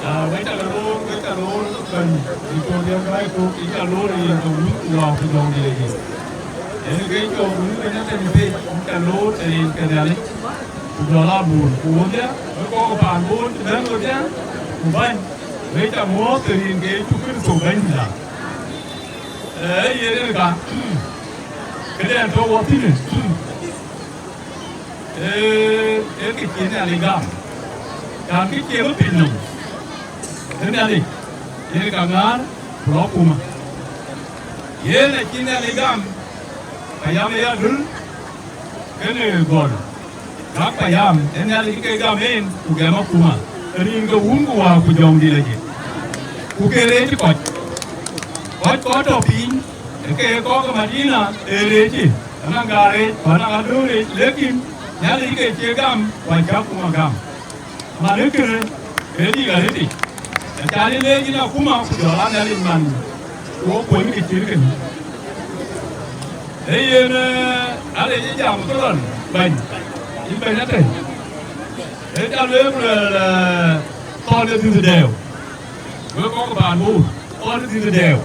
với ta lô cần thì cho đi cái cô cái ta lô thì cũng lò thì lò gì gì để cái cho cũng cái nó tên gì ta lô thì cái này lò la buồn buồn nhá có bàn buồn đến rồi nhá vậy với ta mua từ cái chút cái số bánh là ấy vậy cả cái này tôi có tin cái chuyện này là gam gam cái kia mất pin rồi thế này đi ini kangar pulau kuma ye na kina ligam payam ya dul kene gol gak payam ena ligi gamen ugama kuma ringa wungu wa ku jomdi lagi ku kere ti ko to pin ke ko ka madina ereji anangare anangadure lekin ya ligi ke gam wa kuma gam malekere edi gareti Cari lagi nak kuma jualan dari mana? Gua pun kecil kan. Ini ada je jam tu kan, banyak. Ini banyak tu. Jam le tahun itu sudah. Gua kau ke Bandung, tahun itu sudah.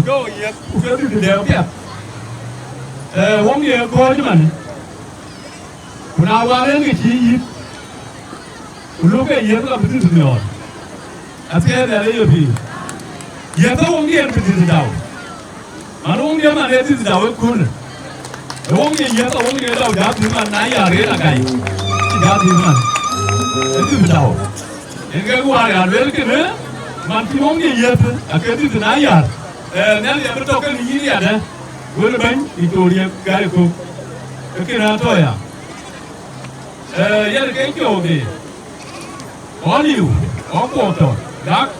Kau iya, kau itu sudah apa? Wong ye kau cuman. Penawaran kecil. Lu ke iya tu apa tu sudah. Asyik ada lagi. Ya tahu orang dia betul tahu. Mana orang dia mana betul tahu kun. Orang dia ya tahu orang dia tahu dah tu mana naya rela kai. Dah tu mana. Betul tahu. Enggak gua ada lagi ni. Mana orang dia ya tu. Akan tu naya. Nanti apa tu kan ini ada. Gua lepas itu dia gaya ku. Kena tu ya. Ya dekat itu ni. Oliu, okotor. Gak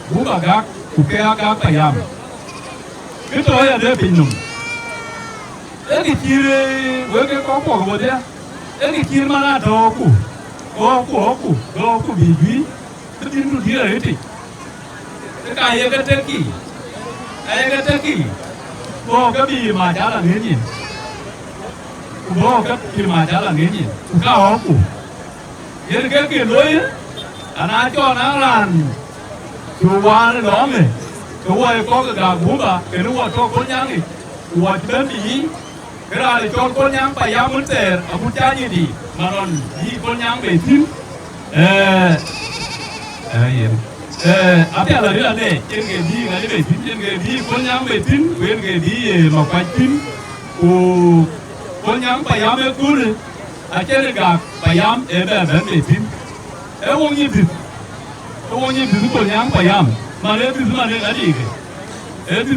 buka gak, kupea gak payam. Kita ada pinum. Ini kiri, wege kopok boleh. Ini kiri mana doku, doku biji. Itu dia itu. Ayah kata ki. Kau bi majalah ni. Kau bi majalah ni. Kau aku. Jadi kaki loy. Anak cho nó là chùa nó đó mày chùa có cái gà bún bà cái nó cho con nhang đi chùa chỉ đến gì cái là để cho con nhang phải giao muốn tiền ở muốn cha như gì mà còn gì con nhang về chín apa là đây trên cái gì cái về chín trên cái gì con nhang về chín bên cái gì mà quay chín con nhang phải giao về cún ở trên cái gà phải giao để về chín Ewong ni tu kau yang payam, mana tu mana lagi ke? Tu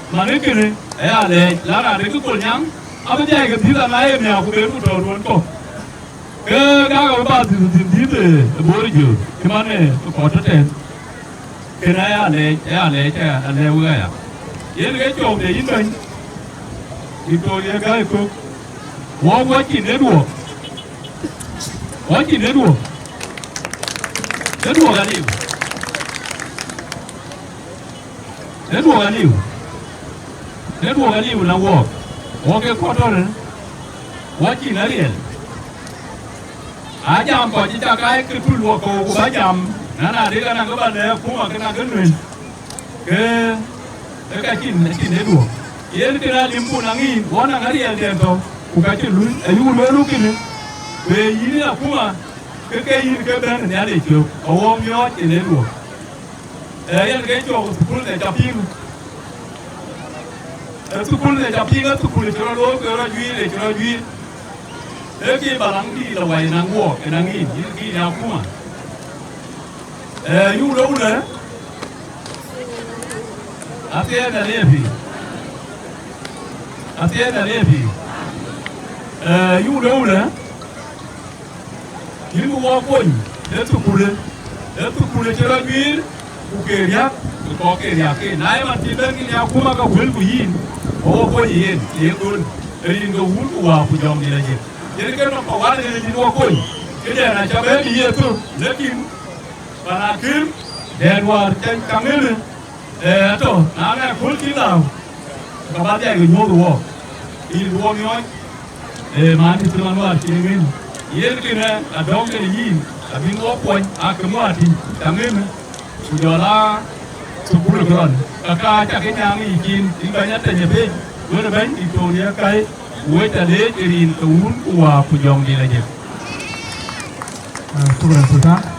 mana kene? Ale, lara ada tu kau yang, apa dia ke tidak lain ni aku beru turun kau. Kau apa tu boleh je, kemana? Kau tu kena ale uga. Ye ni kau ni ini, itu dia kau ikut. Wah kini dua. Đến đùa cái gì? Đến đùa cái gì là wo cái con đó wo chỉ là gì? Jam có chỉ cho cái phụ lúa cổ của jam, nana đi cái nào các bạn đấy cũng mà cái nào cái người, cái chỉ đến đùa. Yên cái nào limpu nangi, wo nang hari yang dia tu, bukan chỉ lui, ayu lui kini, về ini là cũng mà cái gì cái bên này để chịu, ông nhớ chỉ để đùa. Cái chỗ school này chập pin, school này chập pin á, school cho nó lố, cho nó duy. Cái bà lăng đi là vậy nàng mua, cái nàng in, cái nào cũng mà. Yêu đâu nữa? Até na neve. Yêu đâu nữa? Ini gua pun, itu kulit cerah bir, ukeriak, ukeriak. Naik mati lagi ni aku makan hul kuyin, pun yin, pun. Jadi ni hul kuah pujam ni lagi. Jadi kan nak kawan ni gua pun. Jadi anak cabai ni itu, lekin panakim, dan war kamera. Itu, anak hul kilau. Kabar dia gini dua. Ini dua ni, mandi tuan war kini. yen kina adong ke yin abin wo point akamati tangem kujola supul kron kaka cha ke nyang ikin tinganya tanyabe wena ban itonia kai weta le irin tuun wa kujong di laje. Tuan Tuan.